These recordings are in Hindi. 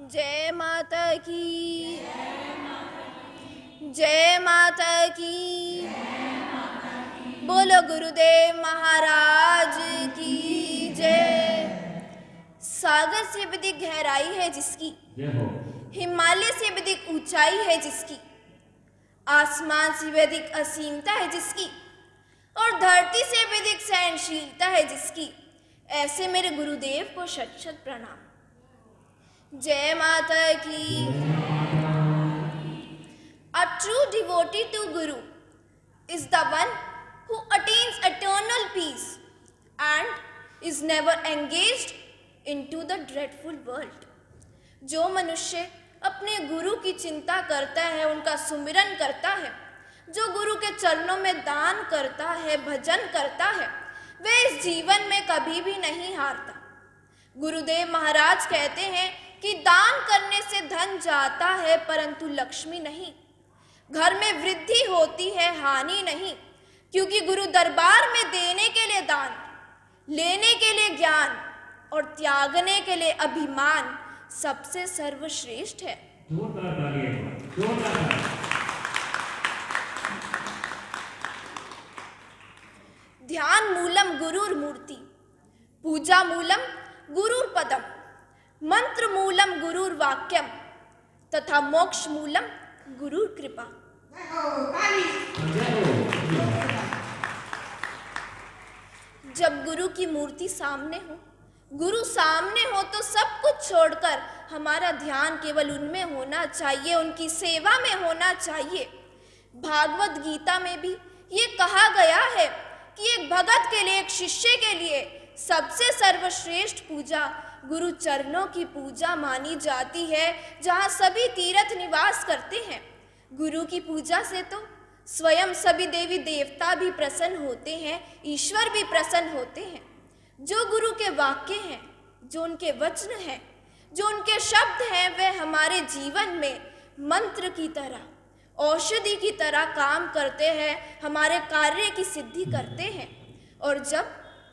जय माता की, जय माता की, बोलो गुरुदेव महाराज की जय। सागर से भी अधिक गहराई है जिसकी, हिमालय से भी अधिक ऊंचाई है जिसकी, आसमान से भी अधिक असीमता है जिसकी, और धरती से भी अधिक सहनशीलता है जिसकी, ऐसे मेरे गुरुदेव को शत शत प्रणाम। जय माता की। A true devotee to Guru is the one who attains eternal peace and is never engaged into the dreadful world. जो मनुष्य अपने गुरु की चिंता करता है, उनका सुमिरन करता है, जो गुरु के चरणों में दान करता है, भजन करता है, वह इस जीवन में कभी भी नहीं हारता। गुरुदेव महाराज कहते हैं कि दान करने से धन जाता है परंतु लक्ष्मी नहीं, घर में वृद्धि होती है हानि नहीं, क्योंकि गुरु दरबार में देने के लिए दान, लेने के लिए ज्ञान और त्यागने के लिए अभिमान सबसे सर्वश्रेष्ठ है। ध्यान मूलम गुरुर मूर्ति, पूजा मूलम गुरुर पदम, मंत्र मूलम गुरुर वाक्यम तथा मोक्ष मूलम गुरुर कृपा। जब गुरु की मूर्ति सामने हो, गुरु सामने हो, तो सब कुछ छोड़कर हमारा ध्यान केवल उनमें होना चाहिए, उनकी सेवा में होना चाहिए। भागवत गीता में भी ये कहा गया है कि एक भगत के लिए, एक शिष्य के लिए सबसे सर्वश्रेष्ठ पूजा गुरु चरणों की पूजा मानी जाती है, जहाँ सभी तीर्थ निवास करते हैं। गुरु की पूजा से तो स्वयं सभी देवी देवता भी प्रसन्न होते हैं, ईश्वर भी प्रसन्न होते हैं। जो गुरु के वाक्य हैं, जो उनके वचन हैं, जो उनके शब्द हैं, वे हमारे जीवन में मंत्र की तरह, औषधि की तरह काम करते हैं, हमारे कार्य की सिद्धि करते हैं। और जब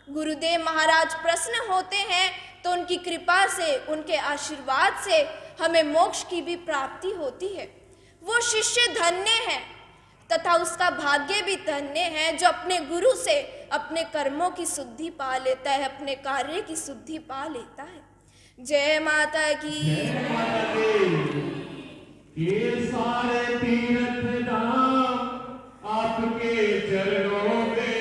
गुरुदेव महाराज प्रसन्न होते हैं तो उनकी कृपा से, उनके आशीर्वाद से हमें मोक्ष की भी प्राप्ति होती है। वो शिष्य धन्य है तथा उसका भाग्य भी धन्य है जो अपने गुरु से अपने कर्मों की शुद्धि पा लेता है, अपने कार्य की शुद्धि पा लेता है। जय माता की। ये सारे तीर्थ धाम आपके चरणों में,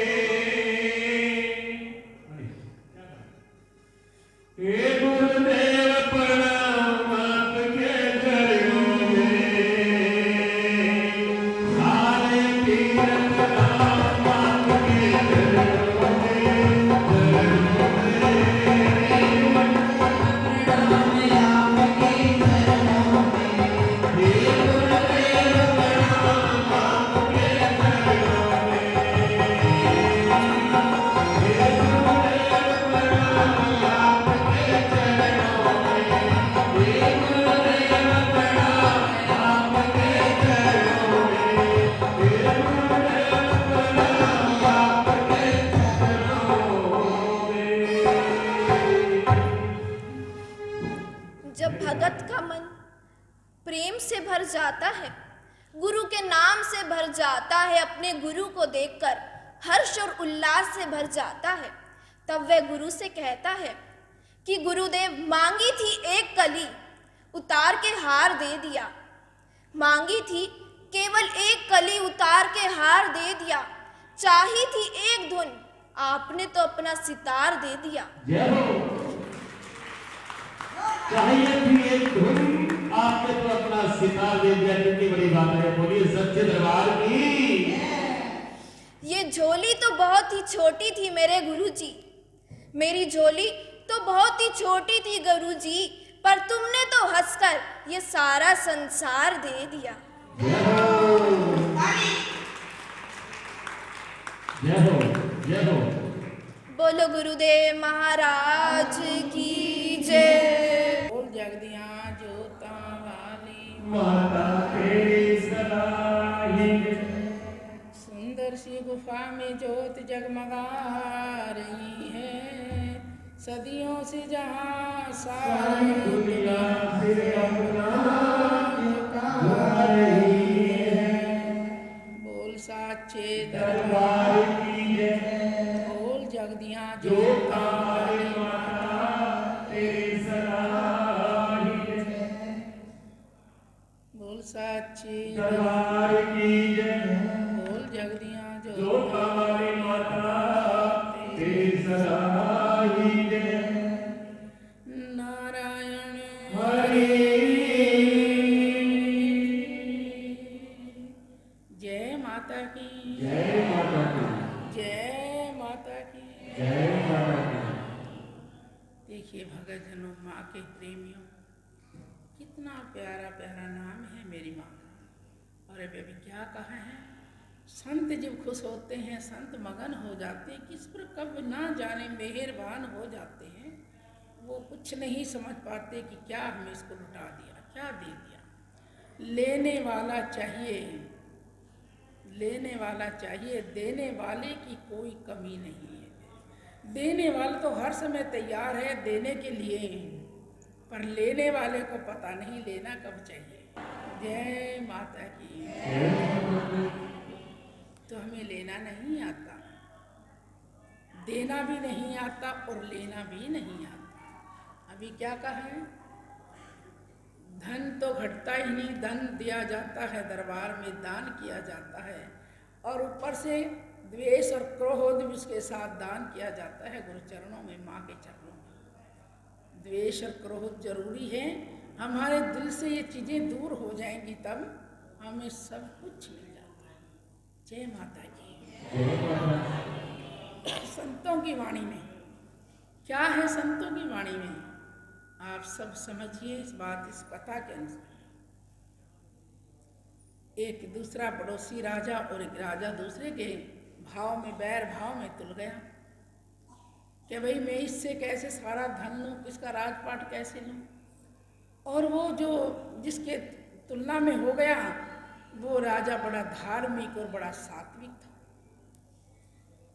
हे गुरुदेव प्रणाम आपके चरणों में, सारे तीर्थ धाम आपके चरणों में, जब भगत का मन प्रेम से भर जाता है, गुरु के नाम से भर जाता है, अपने गुरु को देखकर हर्ष और उल्लास से भर जाता है, तब वह गुरु से कहता है कि गुरुदेव, मांगी थी एक कली, उतार के हार दे दिया। मांगी थी केवल एक कली, उतार के हार दे दिया। चाही थी एक धुन, आपने तो अपना सितार दे दिया। चाहिए थी एक धुन, आपने तो अपना सितार दे दिया। कितनी बड़ी बात है, बोलिए सच्चे दरबार की। ये झोली तो बहुत ही छोटी थी मेरे गुरुजी, मेरी झोली तो बहुत ही छोटी थी गुरुजी, पर तुमने तो हंसकर ये सारा संसार दे दिया। जय हो, जय हो। बोलो गुरुदेव महाराज की जय। बोल जगदिया जोता वाली माता तेरी सलाही, सुंदर सी गुफा में ज्योत जगमगा रही है, सदियों से जहाँ सारी दुनिया साची दरबार की जय। बोल जगदियाँ जो हमारी माता तेरी सराही जय। नारायण हरि जय माता की जय माता की जय माता की। जय माता की। देखिए भगत जनों, माँ के प्रेमियों, कितना प्यारा प्यारा नाम है मेरी माँ का। और अभी क्या कहा है, संत जब खुश होते हैं, संत मगन हो जाते हैं, किस पर कब ना जाने मेहरबान हो जाते हैं। वो कुछ नहीं समझ पाते कि क्या हमें इसको लुटा दिया, क्या दे दिया। लेने वाला चाहिए, लेने वाला चाहिए, देने वाले की कोई कमी नहीं है। देने वाला तो हर समय तैयार है देने के लिए, पर लेने वाले को पता नहीं लेना कब चाहिए। जय माता की। तो हमें लेना नहीं आता, देना भी नहीं आता और लेना भी नहीं आता। अभी क्या कहा है, धन तो घटता ही नहीं, धन दिया जाता है, दरबार में दान किया जाता है, और ऊपर से द्वेष और क्रोध भी उसके साथ दान किया जाता है गुरु चरणों में, माँ के चरणों में। द्वेष और क्रोध जरूरी है, हमारे दिल से ये चीज़ें दूर हो जाएंगी तब हमें सब कुछ मिल जाता है। जय माता की। संतों की वाणी में क्या है, संतों की वाणी में आप सब समझिए इस बात, इस कथा के अनुसार। एक दूसरा पड़ोसी राजा और एक राजा दूसरे के भाव में, बैर भाव में तुल गया कि भाई मैं इससे कैसे सारा धन लूँ, किसका राजपाट कैसे लूँ। और वो जो जिसके तुलना में हो गया, वो राजा बड़ा धार्मिक और बड़ा सात्विक था।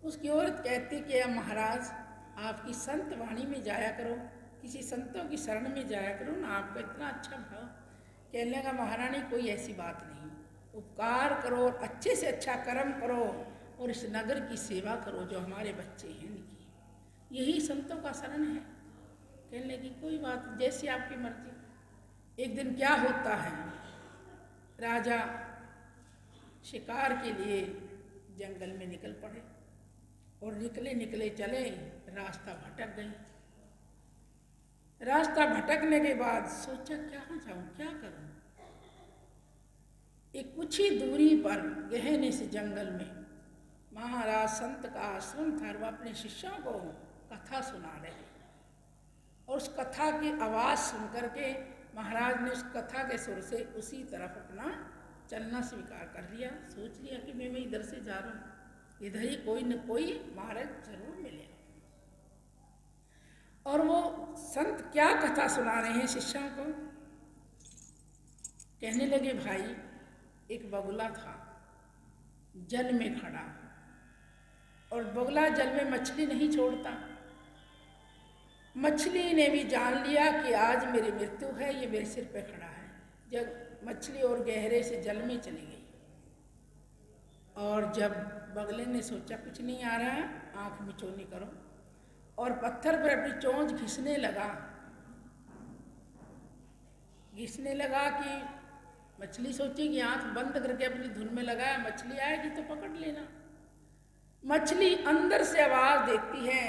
उसकी औरत कहती कि महाराज आपकी संत वाणी में जाया करो, किसी संतों की शरण में जाया करो ना, आपका इतना अच्छा भाव। कहने लगा महारानी कोई ऐसी बात नहीं, उपकार करो और अच्छे से अच्छा कर्म करो और इस नगर की सेवा करो जो हमारे बच्चे हैं इनकी, यही संतों का शरण है। कहने लगी कोई बात, जैसी आपकी मर्जी। एक दिन क्या होता है, राजा शिकार के लिए जंगल में निकल पड़े और निकले निकले चले, रास्ता भटक गए। रास्ता भटकने के बाद सोचा कहाँ जाऊं, क्या करूं। एक कुछ ही दूरी पर गहने से जंगल में महाराज संत का आश्रम था, वह अपने शिष्यों को कथा सुना रहे। और उस कथा की आवाज़ सुन करके महाराज ने उस कथा के सुर से उसी तरफ अपना चलना स्वीकार कर लिया। सोच लिया कि मैं इधर से जा रहा हूँ, इधर ही कोई न कोई महाराज जरूर मिलेगा। और वो संत क्या कथा सुना रहे हैं शिष्यों को। कहने लगे भाई, एक बगुला था जल में खड़ा, और बगुला जल में मछली नहीं छोड़ता। मछली ने भी जान लिया कि आज मेरी मृत्यु है, ये मेरे सिर पे खड़ा है। जब मछली और गहरे से जल में चली गई, और जब बगले ने सोचा कुछ नहीं आ रहा है, आंख मिचौनी करो, और पत्थर पर अपनी चोंच घिसने लगा कि मछली सोची कि आंख बंद करके अपनी धुन में लगाया, मछली आएगी तो पकड़ लेना। मछली अंदर से आवाज देती है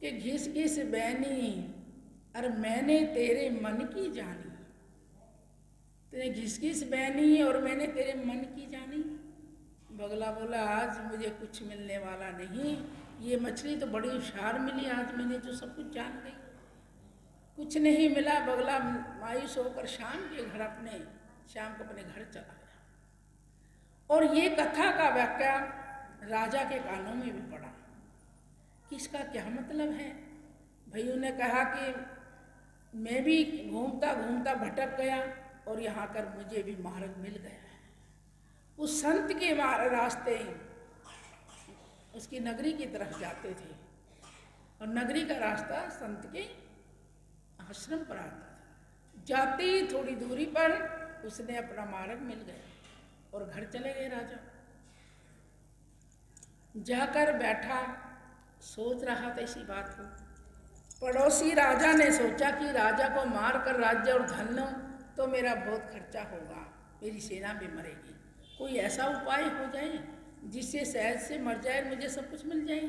कि घिस घिस बैनी, अरे मैंने तेरे मन की जानी। तेरे घिस घिस बैनी और मैंने तेरे मन की जानी। बगला बोला आज मुझे कुछ मिलने वाला नहीं, ये मछली तो बड़ी होशियार मिली, आज मैंने जो सब कुछ जान गई। कुछ नहीं मिला। बगला मायूस होकर शाम को अपने घर चला गया। और ये कथा का वाक्या राजा के कानों में भी पड़ा कि इसका क्या मतलब है। भाइयों ने कहा कि मैं भी घूमता घूमता भटक गया और यहाँ कर मुझे भी मार्ग मिल गया है। उस संत के रास्ते उसकी नगरी की तरफ जाते थे, और नगरी का रास्ता संत के आश्रम पर आता था। जाते ही थोड़ी दूरी पर उसने अपना मार्ग मिल गया और घर चले गए। राजा जाकर बैठा, सोच रहा था इसी बात को। पड़ोसी राजा ने सोचा कि राजा को मार कर राज्य और धन लो तो मेरा बहुत खर्चा होगा, मेरी सेना भी मरेगी। कोई ऐसा उपाय हो जाए जिससे सहज से मर जाए, मुझे सब कुछ मिल जाए।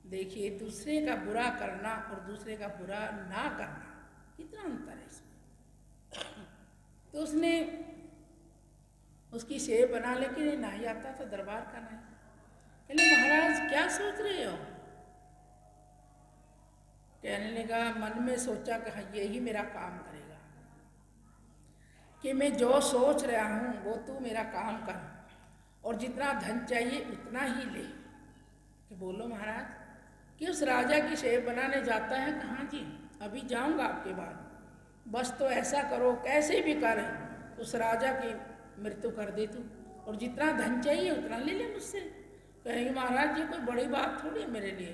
देखिए, दूसरे का बुरा करना और दूसरे का बुरा ना करना, कितना अंतर है इसमें। तो उसने उसकी सेव बना, लेकिन नहीं आता था दरबार का नहीं। कहले महाराज क्या सोच रहे हो? कहने लगा, मन में सोचा कि हाँ यही मेरा काम करेगा, कि मैं जो सोच रहा हूँ वो तू मेरा काम कर, और जितना धन चाहिए उतना ही ले। कि बोलो महाराज, कि उस राजा की सेव बनाने जाता है? कहाँ जी, अभी जाऊँगा आपके बाद, बस तो ऐसा करो कैसे भी कर उस राजा की मृत्यु कर दे तू, और जितना धन चाहिए उतना ले ले मुझसे। कहेंगे महाराज ये कोई बड़ी बात थोड़ी है मेरे लिए,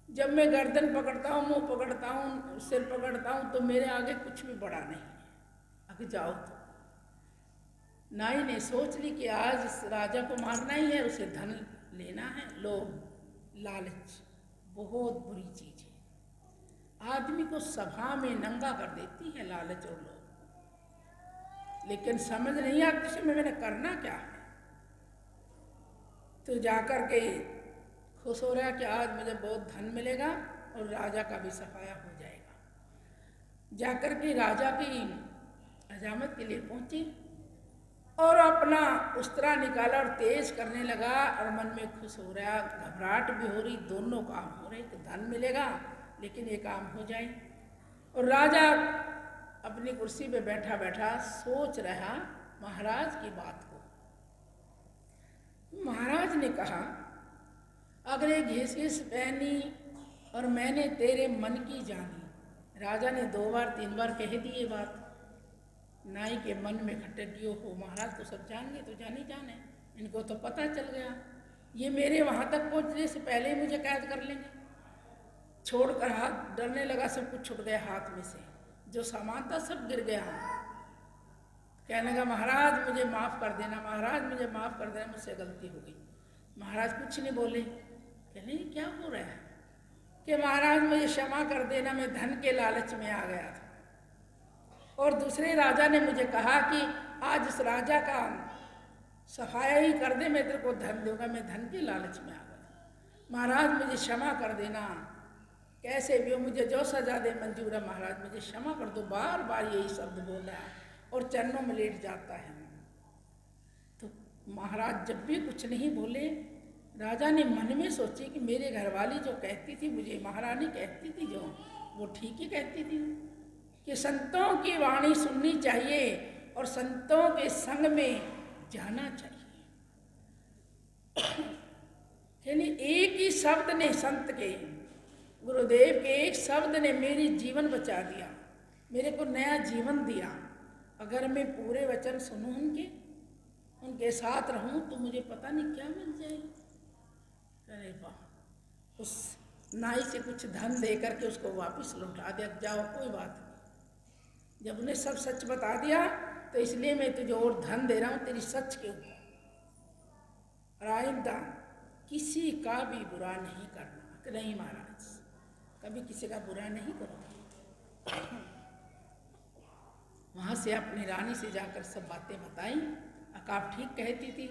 जब मैं गर्दन पकड़ता हूँ, मुंह पकड़ता हूँ, सिर पकड़ता हूँ, तो मेरे आगे कुछ भी बड़ा नहीं है, आगे जाओ। तो नाई ने सोच ली कि आज इस राजा को मारना ही है, उसे धन लेना है। लोभ, लालच बहुत बुरी चीज है, आदमी को सभा में नंगा कर देती है लालच और लोभ। लेकिन समझ नहीं आती समय मैंने करना क्या है। तो जाकर के खुश हो रहा कि आज मुझे बहुत धन मिलेगा और राजा का भी सफाया हो जाएगा। जाकर के राजा की हजामत के लिए पहुंची और अपना उस्तरा निकाला और तेज करने लगा, और मन में खुश हो रहा, घबराहट भी हो रही, दोनों काम हो रहे कि धन मिलेगा लेकिन ये काम हो जाए। और राजा अपनी कुर्सी पे बैठा बैठा सोच रहा महाराज की बात को। महाराज ने कहा, अगर एक घिस पहनी और मैंने तेरे मन की जानी। राजा ने 2 बार 3 बार कह दी ये बात, नाई के मन में खटक गई, हो महाराज तो सब जान गए, तो जानी जाने, इनको तो पता चल गया, ये मेरे वहाँ तक पहुँचने से पहले ही मुझे कैद कर लेंगे। छोड़कर हाथ डरने लगा, सब कुछ छूट गया हाथ में से, जो सामान था सब गिर गया। कहने लगा महाराज मुझे माफ़ कर देना, महाराज मुझे माफ़ कर देना, मुझसे गलती हो गई। महाराज कुछ नहीं बोले। कहने क्या हो रहा है? कि महाराज मुझे क्षमा कर देना, मैं धन के लालच में आ गया था, और दूसरे राजा ने मुझे कहा कि आज इस राजा का सफाया ही कर दे, मैं तेरे को धन दूंगा, मैं धन के लालच में आ गया। महाराज मुझे क्षमा कर देना, कैसे भी हो मुझे जो सजा दे मंजूर है, महाराज मुझे क्षमा कर दो। बार बार यही शब्द बोल रहा है और चरणों में लेट जाता है। तो महाराज जब भी कुछ नहीं बोले, राजा ने मन में सोची कि मेरे घरवाली जो कहती थी, मुझे महारानी कहती थी जो, वो ठीक ही कहती थी कि संतों की वाणी सुननी चाहिए और संतों के संग में जाना चाहिए। यानी एक ही शब्द ने, संत के, गुरुदेव के एक शब्द ने मेरी जीवन बचा दिया, मेरे को नया जीवन दिया। अगर मैं पूरे वचन सुनूं उनके साथ रहूं तो मुझे पता नहीं क्या मिल जाएगा। अरे वाह, उस नाई से कुछ धन दे करके उसको वापस लौटा दिया, जाओ कोई बात नहीं। जब उन्हें सब सच बता दिया तो इसलिए मैं तुझे और धन दे रहा हूँ तेरी सच के ऊपर। आइंदा किसी का भी बुरा नहीं करना। नहीं महाराज, कभी किसी का बुरा नहीं करो। वहाँ से अपनी रानी से जाकर सब बातें बताई। आप ठीक कहती थी,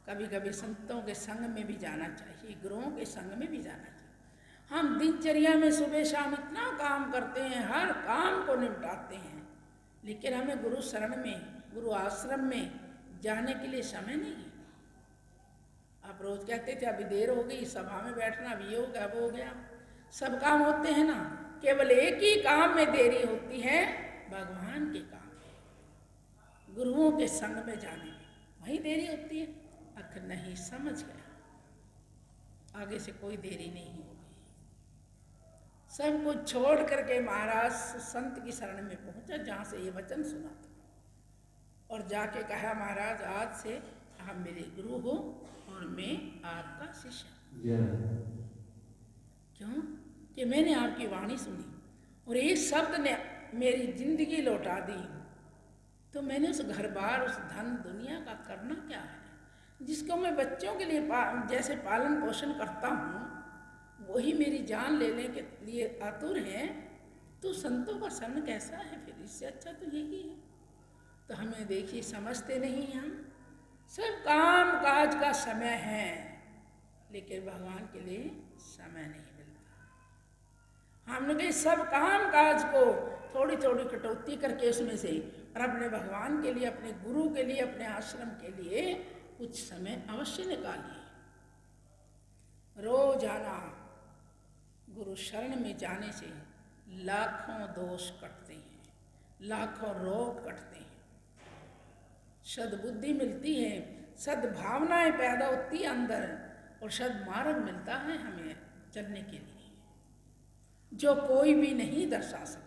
कभी कभी संतों के संग में भी जाना चाहिए, गुरुओं के संग में भी जाना चाहिए। हम दिनचर्या में सुबह शाम इतना काम करते हैं, हर काम को निपटाते हैं, लेकिन हमें गुरु शरण में, गुरु आश्रम में जाने के लिए समय नहीं है। आप रोज कहते थे अभी देर हो गई, सभा में बैठना, अभी ये हो गया वो हो गया। सब काम होते हैं ना, केवल एक ही काम में देरी होती है, भगवान के काम, गुरुओं के संग में जाने में, वही देरी होती है। अख नहीं समझ गया, आगे से कोई देरी नहीं होगी। सब कुछ छोड़ करके महाराज संत की शरण में पहुंचा जहाँ से ये वचन सुना था, और जाके कहा महाराज आज से आप मेरे गुरु हो और मैं आपका शिष्य। क्यों? कि मैंने आपकी वाणी सुनी और एक शब्द ने मेरी जिंदगी लौटा दी। तो मैंने उस घर बार, उस धन दुनिया का करना क्या है, जिसको मैं बच्चों के लिए जैसे पालन पोषण करता हूँ, वही मेरी जान लेने के लिए आतुर हैं। तो संतों का शरण कैसा है फिर? इससे अच्छा तो यही है। तो हमें देखिए समझते नहीं हम, सब काम काज का समय है, लेकिन भगवान के लिए समय नहीं मिलता। हमने सब काम काज को थोड़ी थोड़ी कटौती करके उसमें से और अपने भगवान के लिए, अपने गुरु के लिए, अपने आश्रम के लिए कुछ समय अवश्य निकालिए। रोजाना गुरु शरण में जाने से लाखों दोष कटते हैं, लाखों रोग कटते हैं, सद्बुद्धि मिलती है, सद्भावनाएं पैदा होती है अंदर, और सद्मार्ग मिलता है हमें चलने के लिए, जो कोई भी नहीं दर्शा सकता।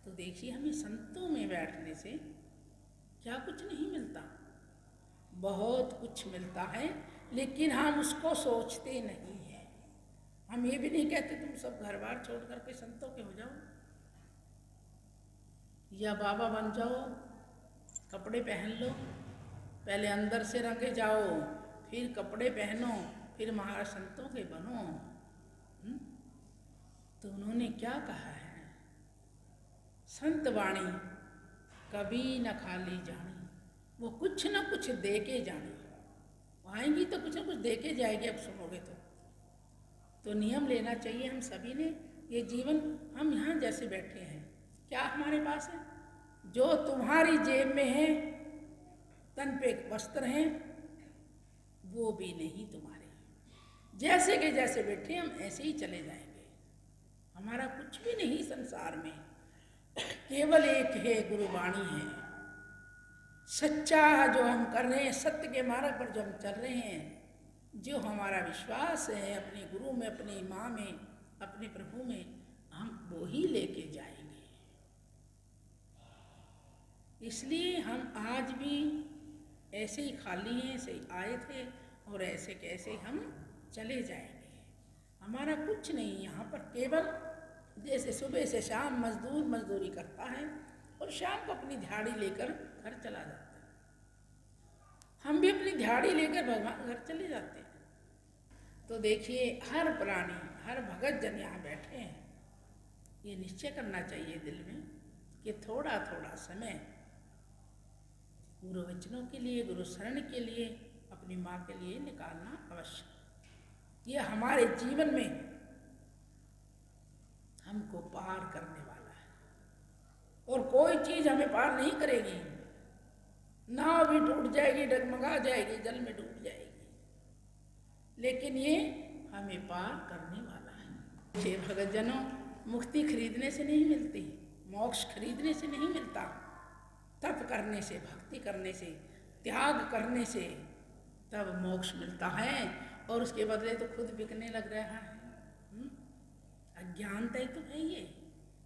तो देखिए हमें संतों में बैठने से क्या कुछ नहीं मिलता, बहुत कुछ मिलता है, लेकिन हम उसको सोचते नहीं हैं। हम ये भी नहीं कहते तुम सब घर बार छोड़ करके संतों के हो जाओ या बाबा बन जाओ, कपड़े पहन लो, पहले अंदर से रंगे जाओ, फिर कपड़े पहनो, फिर महाराज संतों के बनो। तो उन्होंने क्या कहा है? संत वाणी कभी न खाली जानी, वो कुछ न कुछ दे के जानी, आएंगी तो कुछ न कुछ दे के जाएगी। अब सुनोगे तो नियम लेना चाहिए हम सभी ने। ये जीवन हम यहाँ जैसे बैठे हैं, क्या हमारे पास है? जो तुम्हारी जेब में है, तन पे वस्त्र हैं, वो भी नहीं तुम्हारे। जैसे के जैसे बैठे हम ऐसे ही चले जाएंगे। हमारा कुछ भी नहीं संसार में, केवल एक है गुरुवाणी है। सच्चा जो हम कर रहे हैं, सत्य के मार्ग पर जो हम चल रहे हैं, जो हमारा विश्वास है अपने गुरु में, अपनी माँ में, अपने प्रभु में, हम वो ही लेके जाएंगे। इसलिए हम आज भी ऐसे ही खाली हैं, ऐसे ही आए थे और ऐसे कैसे हम चले जाएंगे। हमारा कुछ नहीं यहाँ पर, केवल जैसे सुबह से शाम मजदूर मजदूरी करता है और शाम को अपनी दिहाड़ी लेकर घर चला जाता है। हम भी अपनी दिहाड़ी लेकर भगवान घर चले जाते हैं। तो देखिए हर प्राणी, हर भगत जन यहाँ बैठे हैं, ये निश्चय करना चाहिए दिल में कि थोड़ा थोड़ा समय गुरु वचनों के लिए, गुरु शरण के लिए, अपनी माँ के लिए निकालना अवश्य। ये हमारे जीवन में हमको पार करने वाला है और कोई चीज हमें पार नहीं करेगी। नाव भी टूट जाएगी, डगमगा जाएगी, जल में डूब जाएगी, लेकिन ये हमें पार करने वाला है। हे भगत जनों, मुक्ति खरीदने से नहीं मिलती, मोक्ष खरीदने से नहीं मिलता। तप करने से, भक्ति करने से, त्याग करने से तब मोक्ष मिलता है, और उसके बदले तो खुद बिकने लग रहा है। अज्ञानता ही तो है ये।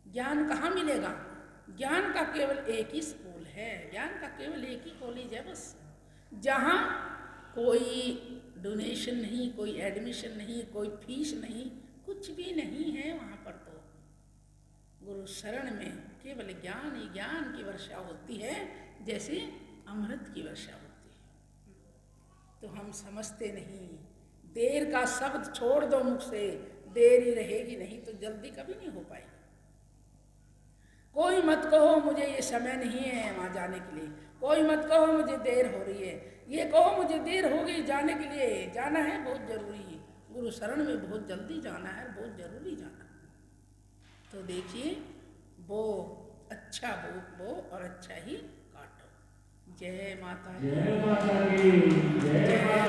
ज्ञान कहाँ मिलेगा? ज्ञान का केवल एक ही स्कूल है, ज्ञान का केवल एक ही कॉलेज है बस, जहाँ कोई डोनेशन नहीं, कोई एडमिशन नहीं, कोई फीस नहीं, कुछ भी नहीं है वहाँ पर। तो गुरु शरण में केवल ज्ञान ही ज्ञान की वर्षा होती है, जैसे अमृत की वर्षा होती है। तो हम समझते नहीं। देर का शब्द छोड़ दो मुख से, देर ही रहेगी नहीं तो जल्दी कभी नहीं हो पाएगी। कोई मत कहो मुझे ये समय नहीं है वहाँ जाने के लिए, कोई मत कहो मुझे देर हो रही है, ये कहो मुझे देर हो गई जाने के लिए। जाना है बहुत जरूरी है, गुरु शरण में बहुत जल्दी जाना है, बहुत जरूरी जाना है। तो देखिए वो अच्छा बो और अच्छा ही काटो। जय माता दी, जय माता दी, जय माता